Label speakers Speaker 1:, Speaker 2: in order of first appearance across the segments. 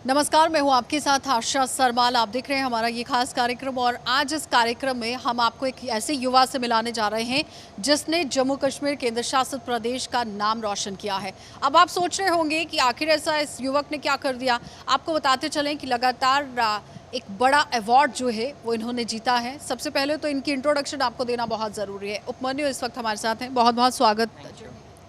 Speaker 1: नमस्कार, मैं हूं आपके साथ आशा सरमाल। आप देख रहे हैं हमारा ये खास कार्यक्रम और आज इस कार्यक्रम में हम आपको एक ऐसे युवा से मिलाने जा रहे हैं जिसने जम्मू कश्मीर केंद्र शासित प्रदेश का नाम रोशन किया है। अब आप सोच रहे होंगे कि आखिर ऐसा इस युवक ने क्या कर दिया। आपको बताते चलें कि लगातार एक बड़ा अवार्ड जो है वो इन्होंने जीता है। सबसे पहले तो इनकी इंट्रोडक्शन आपको देना बहुत ज़रूरी है। उपमन्यु इस वक्त हमारे साथ हैं, बहुत बहुत स्वागत।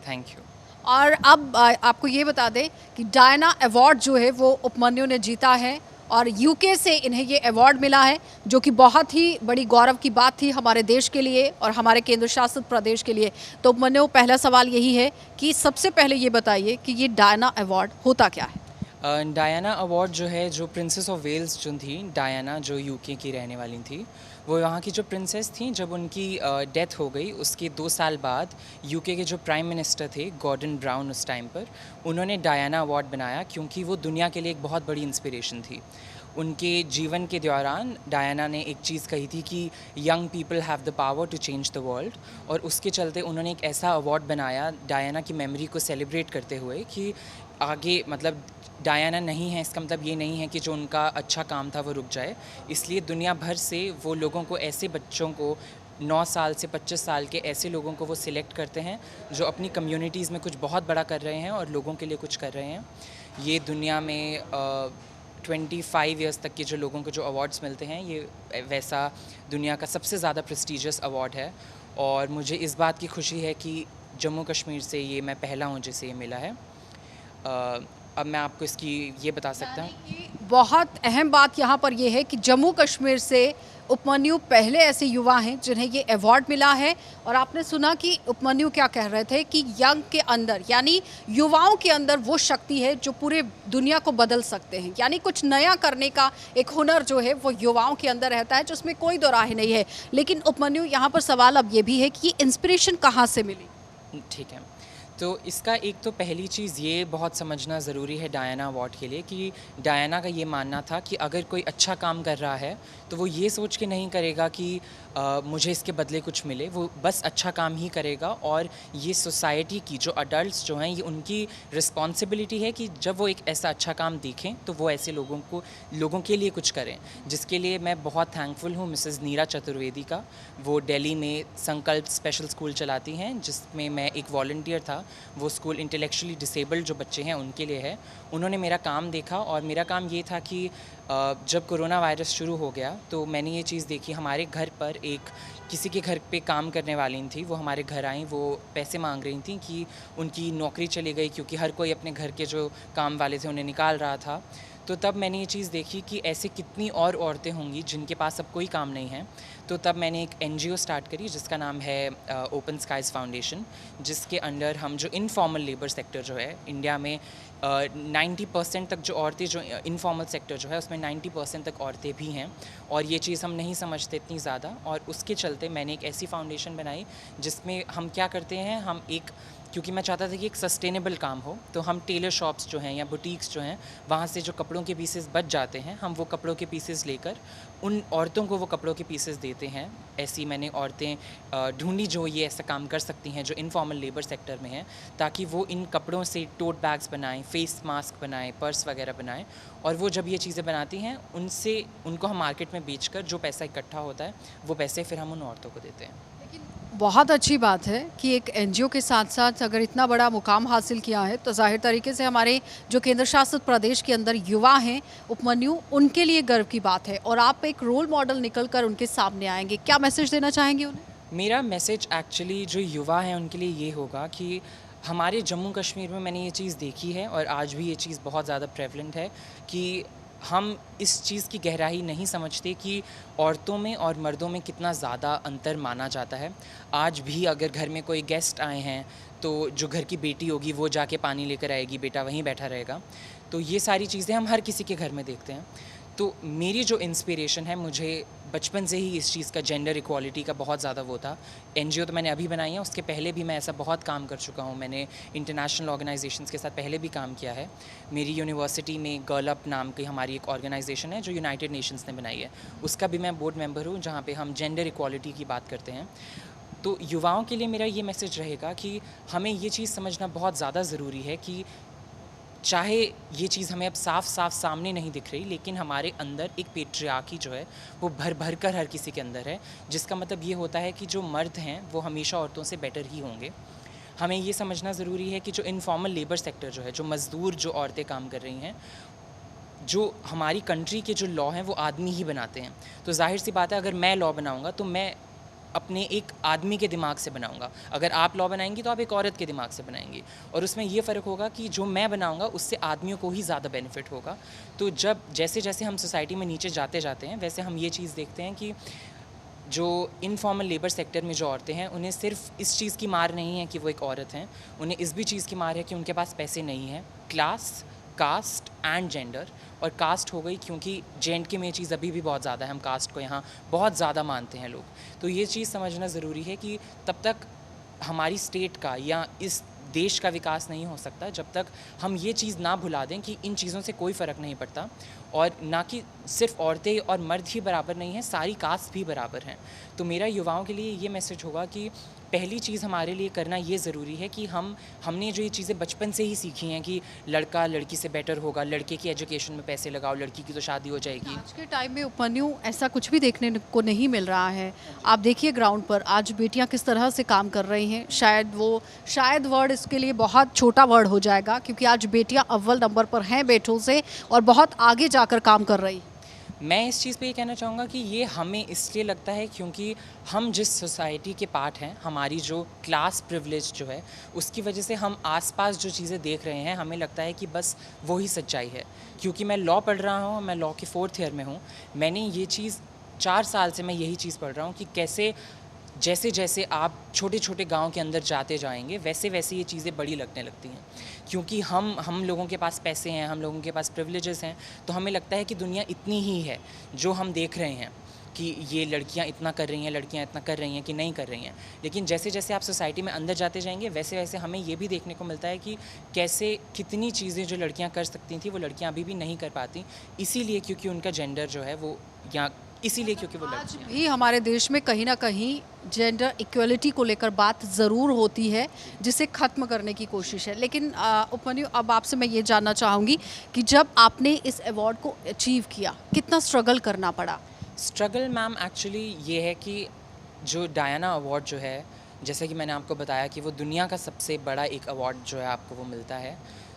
Speaker 2: Thank you.
Speaker 1: और अब आपको ये बता दें कि डायना अवार्ड जो है वो उपमन्यु ने जीता है और यूके से इन्हें ये अवार्ड मिला है, जो कि बहुत ही बड़ी गौरव की बात थी हमारे देश के लिए और हमारे केंद्र शासित प्रदेश के लिए। तो उपमन्यु, पहला सवाल यही है कि सबसे पहले ये बताइए कि ये डायना अवार्ड होता क्या है।
Speaker 2: डायना अवार्ड जो है, जो प्रिंसेस ऑफ वेल्स जो थी, डायना जो यूके की रहने वाली थी, वो यहाँ की जो प्रिंसेस थी, जब उनकी डेथ हो गई उसके 2 साल बाद यूके के जो प्राइम मिनिस्टर थे गॉर्डन ब्राउन उस टाइम पर, उन्होंने डायना अवार्ड बनाया क्योंकि वो दुनिया के लिए एक बहुत बड़ी इंस्पिरेशन थी। उनके जीवन के दौरान डायना ने एक चीज़ कही थी कि young people have the power to change the world, और उसके चलते उन्होंने एक ऐसा अवार्ड बनाया डायना की मेमोरी को सेलिब्रेट करते हुए कि आगे मतलब डायना नहीं है, इसका मतलब ये नहीं है कि जो उनका अच्छा काम था वो रुक जाए। इसलिए दुनिया भर से वो लोगों को, ऐसे बच्चों को 9 साल से 25 साल के ऐसे लोगों को वो सिलेक्ट करते हैं जो अपनी कम्युनिटीज़ में कुछ बहुत बड़ा कर रहे हैं और लोगों के लिए कुछ कर रहे हैं। ये दुनिया में 25 ईयर्स तक के जो लोगों को जो अवार्ड्स मिलते हैं, ये वैसा दुनिया का सबसे ज़्यादा प्रेस्टिजियस अवार्ड है। और मुझे इस बात की खुशी है कि जम्मू कश्मीर से ये मैं पहला हूँ जिसे ये मिला है। अब मैं आपको इसकी ये बता सकता हूँ।
Speaker 1: बहुत अहम बात यहाँ पर यह है कि जम्मू कश्मीर से उपमन्यु पहले ऐसे युवा हैं जिन्हें ये अवार्ड मिला है। और आपने सुना कि उपमन्यु क्या कह रहे थे कि यंग के अंदर, यानी युवाओं के अंदर वो शक्ति है जो पूरे दुनिया को बदल सकते हैं। यानी कुछ नया करने का एक हुनर जो है वो युवाओं के अंदर रहता है, जिसमें कोई दो राह नहीं है। लेकिन उपमन्यु, यहाँ पर सवाल अब ये भी है कि ये इंस्पिरेशन कहाँ से मिली।
Speaker 2: ठीक है, तो इसका एक तो पहली चीज़ ये बहुत समझना ज़रूरी है डायना अवार्ड के लिए कि डायना का ये मानना था कि अगर कोई अच्छा काम कर रहा है तो वो ये सोच के नहीं करेगा कि मुझे इसके बदले कुछ मिले, वो बस अच्छा काम ही करेगा। और ये सोसाइटी की जो अडल्ट्स जो हैं, ये उनकी रिस्पॉन्सिबिलिटी है कि जब वो एक ऐसा अच्छा काम देखें तो वो ऐसे लोगों के लिए कुछ करें। जिसके लिए मैं बहुत थैंकफुल हूँ मिसेज़ नीरा चतुर्वेदी का। वो दिल्ली में संकल्प स्पेशल स्कूल चलाती हैं, जिसमें मैं एक वॉलंटियर था। वो स्कूल इंटेलेक्चुअली डिसेबल्ड जो बच्चे हैं उनके लिए है। उन्होंने मेरा काम देखा और मेरा काम ये था कि जब कोरोना वायरस शुरू हो गया तो मैंने ये चीज़ देखी। हमारे घर पर एक किसी के घर पे काम करने वाली थी, वो हमारे घर आई, वो पैसे मांग रही थी कि उनकी नौकरी चली गई क्योंकि हर कोई अपने घर के जो काम वाले थे उन्हें निकाल रहा था। तो तब मैंने ये चीज़ देखी कि ऐसे कितनी और औरतें होंगी जिनके पास अब कोई काम नहीं है। तो तब मैंने एक NGO स्टार्ट करी जिसका नाम है ओपन स्काइज़ फाउंडेशन, जिसके अंडर हम जो इनफॉर्मल लेबर सेक्टर जो है इंडिया में 90% तक जो औरतें, जो इनफॉर्मल सेक्टर जो है उसमें 90% तक औरतें भी हैं। और ये चीज़ हम नहीं समझते इतनी ज़्यादा, और उसके चलते मैंने एक ऐसी फाउंडेशन बनाई जिसमें हम क्या करते हैं, हम एक, क्योंकि मैं चाहता था कि एक सस्टेनेबल काम हो, तो हम टेलर शॉप्स जो हैं या बुटीक्स जो हैं, वहाँ से जो कपड़ों के पीसेस बच जाते हैं, हम वो कपड़ों के पीसेस लेकर उन औरतों को वो कपड़ों के पीसेस देते हैं। ऐसी मैंने औरतें ढूंढी जो ये ऐसा काम कर सकती हैं, जो इनफॉर्मल लेबर सेक्टर में हैं, ताकि वो इन कपड़ों से टोट बैग्स बनाएं, फेस मास्क बनाएं, पर्स वगैरह बनाएं। और वो जब ये चीज़ें बनाती हैं, उनको हम मार्केट में बेचकर जो पैसा इकट्ठा होता है, वो पैसे फिर हम उन औरतों को देते हैं।
Speaker 1: बहुत अच्छी बात है कि एक NGO के साथ साथ अगर इतना बड़ा मुकाम हासिल किया है तो जाहिर तरीके से हमारे जो केंद्र शासित प्रदेश के अंदर युवा हैं उपमन्यु, उनके लिए गर्व की बात है और आप एक रोल मॉडल निकलकर उनके सामने आएंगे। क्या मैसेज देना चाहेंगे उन्हें?
Speaker 2: मेरा मैसेज एक्चुअली जो युवा हैं उनके लिए ये होगा कि हमारे जम्मू कश्मीर में मैंने ये चीज़ देखी है और आज भी ये चीज़ बहुत ज़्यादा प्रेवलेंट है कि हम इस चीज़ की गहराई नहीं समझते कि औरतों में और मर्दों में कितना ज़्यादा अंतर माना जाता है। आज भी अगर घर में कोई गेस्ट आए हैं तो जो घर की बेटी होगी वो जाके पानी लेकर आएगी, बेटा वहीं बैठा रहेगा। तो ये सारी चीज़ें हम हर किसी के घर में देखते हैं। तो मेरी जो इंस्पिरेशन है, मुझे बचपन से ही इस चीज़ का, जेंडर इक्वालिटी का बहुत ज़्यादा वो था। NGO तो मैंने अभी बनाई है, उसके पहले भी मैं ऐसा बहुत काम कर चुका हूँ। मैंने इंटरनेशनल ऑर्गेनाइजेशंस के साथ पहले भी काम किया है। मेरी यूनिवर्सिटी में गर्ल अप नाम की हमारी एक ऑर्गेनाइजेशन है जो यूनाइटेड नेशंस ने बनाई है, उसका भी मैं बोर्ड मेंबर हूँ, जहाँ पे हम जेंडर इक्वालिटी की बात करते हैं। तो युवाओं के लिए मेरा ये मैसेज रहेगा कि हमें ये चीज़ समझना बहुत ज़्यादा ज़रूरी है कि चाहे ये चीज़ हमें अब साफ साफ सामने नहीं दिख रही, लेकिन हमारे अंदर एक पेट्रियार्की जो है वो भर भर कर हर किसी के अंदर है, जिसका मतलब ये होता है कि जो मर्द हैं वो हमेशा औरतों से बेटर ही होंगे। हमें ये समझना ज़रूरी है कि जो इनफॉर्मल लेबर सेक्टर जो है, जो मज़दूर जो औरतें काम कर रही हैं, जो हमारी कंट्री के जो लॉ हैं वो आदमी ही बनाते हैं। तो जाहिर सी बात है, अगर मैं लॉ बनाऊंगा तो मैं अपने एक आदमी के दिमाग से बनाऊंगा, अगर आप लॉ बनाएंगी तो आप एक औरत के दिमाग से बनाएंगी, और उसमें ये फ़र्क होगा कि जो मैं बनाऊंगा उससे आदमियों को ही ज़्यादा बेनिफिट होगा। तो जब जैसे जैसे हम सोसाइटी में नीचे जाते जाते हैं, वैसे हम ये चीज़ देखते हैं कि जो इनफॉर्मल लेबर सेक्टर में जो औरतें हैं, उन्हें सिर्फ इस चीज़ की मार नहीं है कि वो एक औरत हैं, उन्हें इस भी चीज़ की मार है कि उनके पास पैसे नहीं हैं। क्लास, कास्ट एंड जेंडर, और कास्ट हो गई क्योंकि J&K में ये चीज़ अभी भी बहुत ज़्यादा है, हम कास्ट को यहाँ बहुत ज़्यादा मानते हैं लोग। तो ये चीज़ समझना ज़रूरी है कि तब तक हमारी स्टेट का या इस देश का विकास नहीं हो सकता जब तक हम ये चीज़ ना भुला दें कि इन चीज़ों से कोई फ़र्क नहीं पड़ता, और ना कि सिर्फ औरतें और मर्द ही बराबर नहीं हैं, सारी कास्ट भी बराबर हैं। तो मेरा युवाओं के लिए ये मैसेज होगा कि पहली चीज़ हमारे लिए करना ये ज़रूरी है कि हमने जो ये चीज़ें बचपन से ही सीखी हैं कि लड़का लड़की से बेटर होगा, लड़के की एजुकेशन में पैसे लगाओ, लड़की की तो शादी हो जाएगी।
Speaker 1: आज के टाइम में उपन्यु ऐसा कुछ भी देखने को नहीं मिल रहा है। आप देखिए ग्राउंड पर आज बेटियां किस तरह से काम कर रही हैं। शायद वर्ड इसके लिए बहुत छोटा वर्ड हो जाएगा, क्योंकि आज बेटियां अव्वल नंबर पर हैं बेटों से और बहुत आगे जाकर काम कर रही।
Speaker 2: मैं इस चीज़ पे ये कहना चाहूँगा कि ये हमें इसलिए लगता है क्योंकि हम जिस सोसाइटी के पार्ट हैं, हमारी जो क्लास प्रिविलेज जो है, उसकी वजह से हम आसपास जो चीज़ें देख रहे हैं, हमें लगता है कि बस वो ही सच्चाई है। क्योंकि मैं लॉ पढ़ रहा हूँ, मैं लॉ के 4th ईयर में हूँ, मैंने ये चीज़ 4 साल से मैं यही चीज़ पढ़ रहा हूँ कि कैसे जैसे जैसे आप छोटे छोटे गांव के अंदर जाते जाएंगे, वैसे वैसे ये चीज़ें बड़ी लगने लगती हैं। क्योंकि हम लोगों के पास पैसे हैं, हम लोगों के पास प्रिविलेजेस हैं, तो हमें लगता है कि दुनिया इतनी ही है जो हम देख रहे हैं कि ये लड़कियां इतना कर रही हैं, लड़कियां इतना कर रही हैं कि नहीं कर रही हैं। लेकिन जैसे जैसे आप सोसाइटी में अंदर जाते जाएंगे, वैसे वैसे हमें ये भी देखने को मिलता है कि कैसे कितनी चीज़ें जो लड़कियां कर सकती थी वो लड़कियां अभी भी नहीं कर पाती, इसीलिए क्योंकि उनका जेंडर जो है वो या इसीलिए क्योंकि वो
Speaker 1: आज
Speaker 2: लड़कियां।
Speaker 1: भी हमारे देश में कहीं ना कहीं जेंडर इक्वलिटी को लेकर बात ज़रूर होती है, जिसे ख़त्म करने की कोशिश है। लेकिन उपमन्यु, अब आपसे मैं ये जानना चाहूँगी कि जब आपने इस अवार्ड को अचीव किया, कितना स्ट्रगल करना पड़ा?
Speaker 2: स्ट्रगल मैम एक्चुअली ये है कि जो डायना अवार्ड जो है, जैसे कि मैंने आपको बताया कि वो दुनिया का सबसे बड़ा एक अवार्ड जो है आपको वो मिलता है।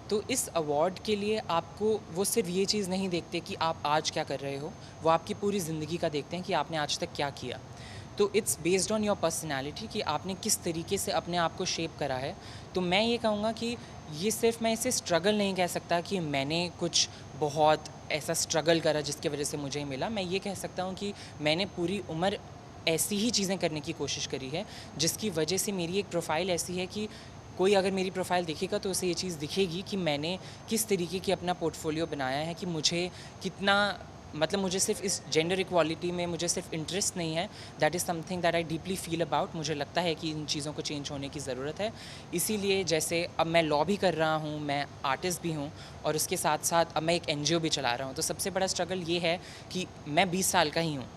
Speaker 2: तो इस अवार्ड के लिए आपको वो सिर्फ ये चीज़ नहीं देखते कि आप आज क्या कर रहे हो, वो आपकी पूरी ज़िंदगी का देखते हैं कि आपने आज तक क्या किया। तो it's based on your personality कि आपने किस तरीके से अपने आप को शेप करा है। तो मैं ये कहूँगा कि ये सिर्फ, मैं इसे स्ट्रगल नहीं कह सकता कि मैंने कुछ बहुत ऐसा स्ट्रगल करा जिसकी वजह से मुझे मिला। मैं ये कह सकता हूँ कि मैंने पूरी उम्र ऐसी ही चीज़ें करने की कोशिश करी है जिसकी वजह से मेरी एक प्रोफाइल ऐसी है कि कोई अगर मेरी प्रोफाइल देखेगा तो उसे ये चीज़ दिखेगी कि मैंने किस तरीके की अपना पोर्टफोलियो बनाया है, कि मुझे कितना, मतलब मुझे सिर्फ इस जेंडर इक्वालिटी में मुझे सिर्फ इंटरेस्ट नहीं है, that is something that I deeply feel about. मुझे लगता है कि इन चीज़ों को चेंज होने की ज़रूरत है। इसीलिए जैसे अब मैं लॉ भी कर रहा हूँ, मैं आर्टिस्ट भी हूँ, और उसके साथ साथ अब मैं एक NGO भी चला रहा हूँ। तो सबसे बड़ा स्ट्रगल ये है कि मैं 20 साल का ही हूँ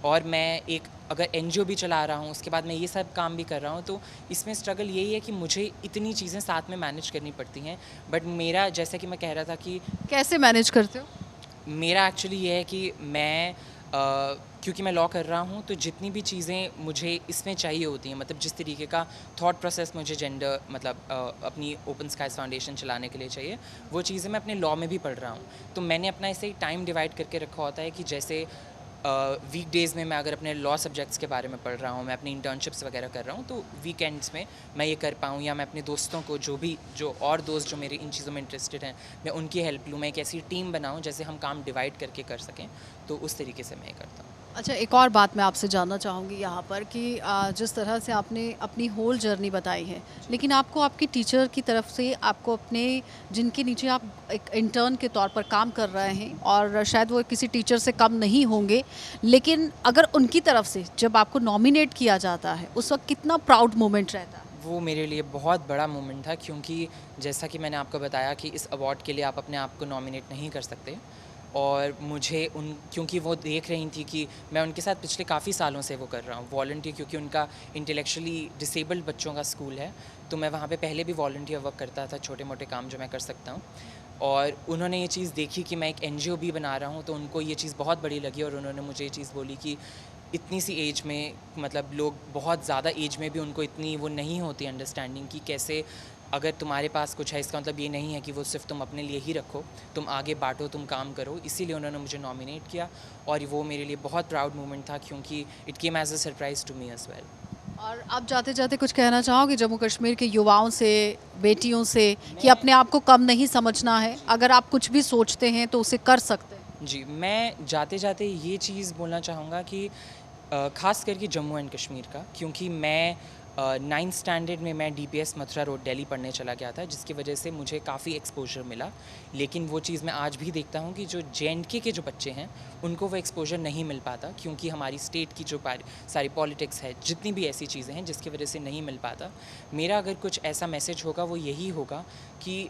Speaker 2: और मैं एक अगर NGO भी चला रहा हूँ, उसके बाद मैं ये सब काम भी कर रहा हूँ। तो इसमें स्ट्रगल यही है कि मुझे इतनी चीज़ें साथ में मैनेज करनी पड़ती हैं। बट मेरा, जैसा कि मैं कह रहा था कि
Speaker 1: कैसे मैनेज करते हो?
Speaker 2: मेरा एक्चुअली ये है कि मैं क्योंकि मैं लॉ कर रहा हूँ, तो जितनी भी चीज़ें मुझे इसमें चाहिए होती हैं, मतलब जिस तरीके का थॉट प्रोसेस मुझे जेंडर, मतलब अपनी ओपन स्काइज फाउंडेशन चलाने के लिए चाहिए, वो चीज़ें मैं अपने लॉ में भी पढ़ रहा हूँ। तो मैंने अपना ऐसे टाइम डिवाइड करके रखा होता है कि जैसे वीकडेज़ में मैं अगर अपने लॉ सब्जेक्ट्स के बारे में पढ़ रहा हूँ, मैं अपनी इंटर्नशिप्स वगैरह कर रहा हूँ, तो वीकेंड्स में मैं ये कर पाऊँ, या मैं अपने दोस्तों को जो और दोस्त जो मेरे इन चीज़ों में इंटरेस्टेड हैं, मैं उनकी हेल्प लूँ, मैं एक ऐसी टीम बनाऊँ जैसे हम काम डिवाइड करके कर सकें। तो उस तरीके से मैं ये करता हूँ।
Speaker 1: अच्छा, एक और बात मैं आपसे जानना चाहूँगी यहाँ पर कि जिस तरह से आपने अपनी होल जर्नी बताई है, लेकिन आपको आपकी टीचर की तरफ से, आपको अपने जिनके नीचे आप एक इंटर्न के तौर पर काम कर रहे हैं, और शायद वो किसी टीचर से कम नहीं होंगे, लेकिन अगर उनकी तरफ से जब आपको नॉमिनेट किया जाता है, उस वक्त कितना प्राउड मोमेंट रहता है?
Speaker 2: वो मेरे लिए बहुत बड़ा मोमेंट था, क्योंकि जैसा कि मैंने आपको बताया कि इस अवार्ड के लिए आप अपने आप को नॉमिनेट नहीं कर सकते, और मुझे क्योंकि वो देख रही थी कि मैं उनके साथ पिछले काफ़ी सालों से वो कर रहा हूँ वॉलंटियर, क्योंकि उनका इंटेलेक्चुअली डिसेबल्ड बच्चों का स्कूल है, तो मैं वहाँ पे पहले भी वॉलंटियर वर्क करता था, छोटे मोटे काम जो मैं कर सकता हूँ। और उन्होंने ये चीज़ देखी कि मैं एक एनजीओ भी बना रहा हूँ, तो उनको ये चीज़ बहुत बड़ी लगी और उन्होंने मुझे ये चीज़ बोली कि इतनी सी एज में, मतलब लोग बहुत ज़्यादा एज में भी उनको इतनी वो नहीं होती अंडरस्टैंडिंग कि कैसे अगर तुम्हारे पास कुछ है, इसका मतलब ये नहीं है कि वो सिर्फ तुम अपने लिए ही रखो, तुम आगे बांटो, तुम काम करो। इसीलिए उन्होंने मुझे नॉमिनेट किया और वो मेरे लिए बहुत प्राउड मोमेंट था, क्योंकि it came as a surprise to me as well.
Speaker 1: और आप जाते जाते कुछ कहना चाहोगे जम्मू कश्मीर के युवाओं से, बेटियों से, कि अपने आप को कम नहीं समझना है, अगर आप कुछ भी सोचते हैं तो उसे कर सकते हैं?
Speaker 2: जी, मैं जाते जाते ये चीज़ बोलना चाहूँगा कि ख़ास करके जम्मू एंड कश्मीर का, क्योंकि मैं 9th स्टैंडर्ड में मैं डीपीएस मथुरा रोड दिल्ली पढ़ने चला गया था, जिसकी वजह से मुझे काफ़ी एक्सपोजर मिला। लेकिन वो चीज़ मैं आज भी देखता हूँ कि जो जेएंडके के जो बच्चे हैं, उनको वो एक्सपोजर नहीं मिल पाता, क्योंकि हमारी स्टेट की जो सारी पॉलिटिक्स है, जितनी भी ऐसी चीज़ें हैं जिसकी वजह से नहीं मिल पाता। मेरा अगर कुछ ऐसा मैसेज होगा वो यही होगा कि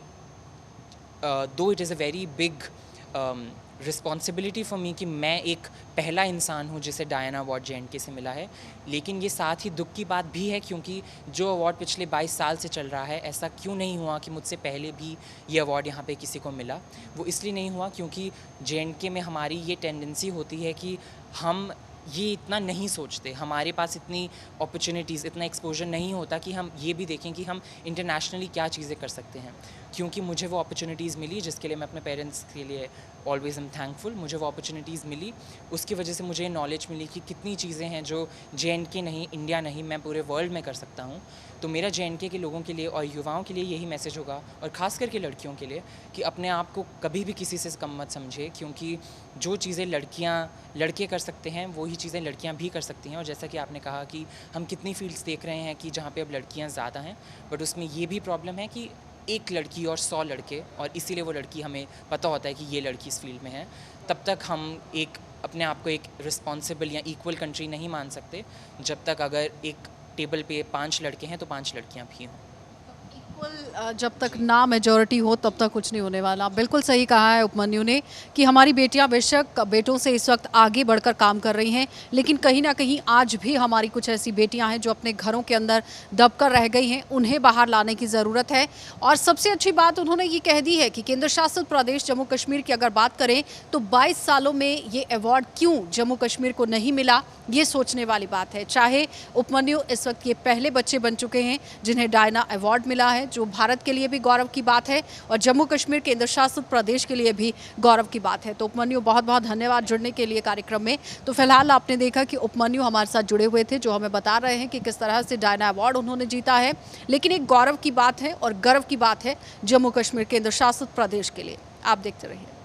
Speaker 2: दो it is a very big responsibility for me कि मैं एक पहला इंसान हूँ जिसे डायना अवार्ड जेएंडके से मिला है, लेकिन ये साथ ही दुख की बात भी है, क्योंकि जो अवार्ड पिछले 22 साल से चल रहा है, ऐसा क्यों नहीं हुआ कि मुझसे पहले भी ये अवार्ड यहाँ पे किसी को मिला। वो इसलिए नहीं हुआ क्योंकि जेएंडके में हमारी ये टेंडेंसी होती है कि हम ये इतना नहीं सोचते, हमारे पास इतनी अपॉर्चुनिटीज़, इतना एक्सपोजर नहीं होता कि हम ये भी देखें कि हम इंटरनेशनली क्या चीज़ें कर सकते हैं। क्योंकि मुझे वो अपॉर्चुनिटीज़ मिली, जिसके लिए मैं अपने पेरेंट्स के लिए ऑलवेज़ एम थैंकफुल। मुझे वो अपॉर्चुनिटीज़ मिली, उसकी वजह से मुझे नॉलेज मिली कि कितनी चीज़ें हैं जो जेएंडके नहीं, इंडिया नहीं, मैं पूरे वर्ल्ड में कर सकता हूँ। तो मेरा जेएंडके के लोगों के लिए और युवाओं के लिए यही मैसेज होगा, और ख़ास करके लड़कियों के लिए, कि अपने आप को कभी भी किसी से कम मत समझे, क्योंकि जो चीज़ें लड़के कर सकते हैं वही चीज़ें लड़कियां भी कर सकती हैं। और जैसा कि आपने कहा कि हम कितनी फील्ड्स देख रहे हैं कि जहाँ पे अब लड़कियां ज़्यादा हैं, बट उसमें ये भी प्रॉब्लम है कि एक लड़की और 100 लड़के, और इसीलिए वो लड़की, हमें पता होता है कि ये लड़की इस फील्ड में है, तब तक हम एक अपने आप को एक रिस्पॉन्सिबल या इक्वल कंट्री नहीं मान सकते, जब तक अगर एक टेबल पे 5 लड़के हैं तो 5 लड़कियां भी हों।
Speaker 1: जब तक ना मेजॉरिटी हो तब तक कुछ नहीं होने वाला। बिल्कुल सही कहा है उपमन्यु ने कि हमारी बेटियां बेशक बेटों से इस वक्त आगे बढ़कर काम कर रही हैं, लेकिन कहीं ना कहीं आज भी हमारी कुछ ऐसी बेटियां हैं जो अपने घरों के अंदर दबकर रह गई हैं, उन्हें बाहर लाने की ज़रूरत है। और सबसे अच्छी बात उन्होंने ये कह दी है कि केंद्र शासित प्रदेश जम्मू कश्मीर की अगर बात करें तो 22 सालों में ये अवार्ड क्यों जम्मू कश्मीर को नहीं मिला, ये सोचने वाली बात है। चाहे उपमन्यु इस वक्त ये पहले बच्चे बन चुके हैं जिन्हें डायना अवार्ड मिला है, जो भारत के लिए भी गौरव की बात है और जम्मू कश्मीर केंद्र शासित प्रदेश के लिए भी गौरव की बात है। तो उपमन्यु, बहुत बहुत धन्यवाद जुड़ने के लिए कार्यक्रम में। तो फिलहाल आपने देखा कि उपमन्यु हमारे साथ जुड़े हुए थे, जो हमें बता रहे हैं कि किस तरह से डायना अवार्ड उन्होंने जीता है, लेकिन एक गौरव की बात है और गर्व की बात है जम्मू कश्मीर केंद्र शासित प्रदेश के लिए। आप देखते रहिए।